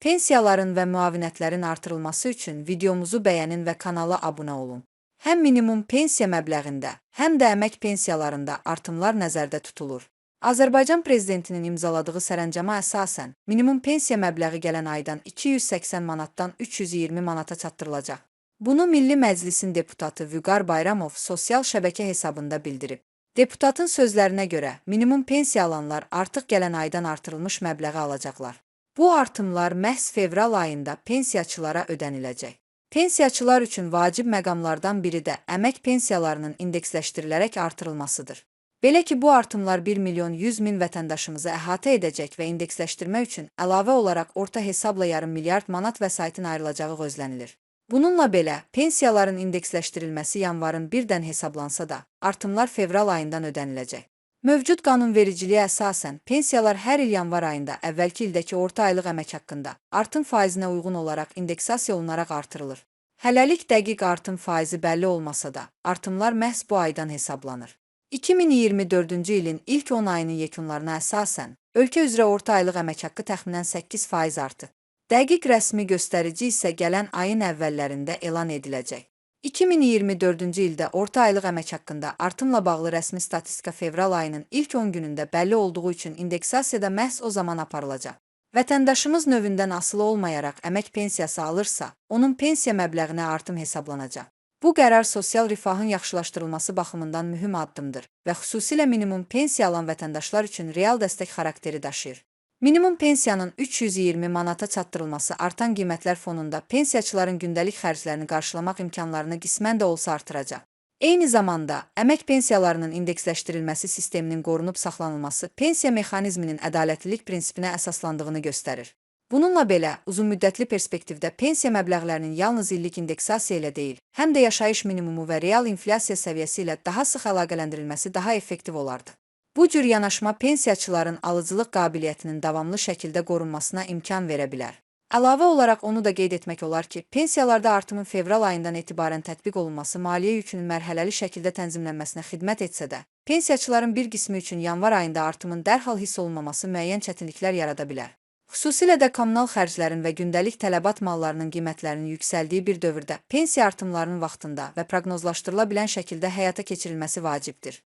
Pensiyaların və müavinətlərin artırılması üçün videomuzu bəyənin və kanala abunə olun. Həm minimum pensiya məbləğində, həm də əmək pensiyalarında artımlar nəzərdə tutulur. Azərbaycan Prezidentinin imzaladığı sərəncama əsasən, minimum pensiya məbləği gələn aydan 280 manatdan 320 manata çatdırılacaq. Bunu Milli Məclisin deputatı Vüqar Bayramov sosial şəbəkə hesabında bildirib. Deputatın sözlərinə görə, minimum pensiya alanlar artıq gələn aydan artırılmış məbləği alacaqlar. Bu artımlar məhz fevral ayında pensiyaçılara ödəniləcək. Pensiyaçılar üçün vacib məqamlardan biri də əmək pensiyalarının indeksləşdirilərək artırılmasıdır. Belə ki, bu artımlar 1 milyon 100 min vətəndaşımızı əhatə edəcək və indeksləşdirmə üçün əlavə olaraq orta hesabla yarım milyard manat vəsaitin ayrılacağı gözlənilir. Bununla belə, pensiyaların indeksləşdirilməsi yanvarın 1-dən hesablansa da, artımlar fevral ayından ödəniləcək. Mövcud qanunvericiliyə əsasən, pensiyalar hər il yanvar ayında əvvəlki ildəki orta aylıq əmək haqqında artım faizinə uyğun olaraq indeksasiya olunaraq artırılır. Hələlik dəqiq artım faizi bəlli olmasa da, artımlar məhz bu aydan hesablanır. 2024-cü ilin ilk 10 ayının yekunlarına əsasən, ölkə üzrə orta aylıq əmək haqqı təxminən 8% artıb. Dəqiq rəsmi göstərici isə gələn ayın əvvəllərində elan ediləcək. 2024-cü ildə orta aylıq əmək haqqında artımla bağlı rəsmi statistika fevral ayının ilk 10 günündə bəlli olduğu üçün indeksasiya da məhz o zaman aparılacaq. Vətəndaşımız növündən asılı olmayaraq əmək pensiyası alırsa, onun pensiya məbləğinə artım hesablanacaq. Bu qərar sosial rifahın yaxşılaşdırılması baxımından mühüm addımdır və xüsusilə minimum pensiya alan vətəndaşlar üçün real dəstək xarakteri daşıyır. Minimum pensiyanın 320 manata çatdırılması artan qiymətlər fonunda pensiyaçıların gündəlik xərclərini qarşılamaq imkanlarını qismən də olsa artıracaq. Eyni zamanda, əmək pensiyalarının indeksləşdirilməsi sisteminin qorunub saxlanılması pensiya mexanizminin ədalətlilik prinsipinə əsaslandığını göstərir. Bununla belə, uzunmüddətli perspektivdə pensiya məbləğlərinin yalnız illik indeksasiya ilə deyil, həm də yaşayış minimumu və real inflyasiya səviyyəsi ilə daha sıx əlaqələndirilməsi daha effektiv olardı. Bu cür yanaşma pensiyaçıların alıcılıq qabiliyyətinin davamlı şəkildə qorunmasına imkan verə bilər. Əlavə olaraq onu da qeyd etmək olar ki, pensiyalarda artımın fevral ayından etibarən tətbiq olunması maliyyə yükünün mərhələli şəkildə tənzimlənməsinə xidmət etsə də, pensiyaçıların bir qismi üçün yanvar ayında artımın dərhal hiss olunmaması müəyyən çətinliklər yarada bilər. Xüsusilə də kommunal xərclərin və gündəlik tələbat mallarının qiymətlərinin yüksəldiyi bir dövrdə pensiya artımlarının vaxtında və proqnozlaşdırıla bilən şəkildə həyata keçirilməsi vacibdir.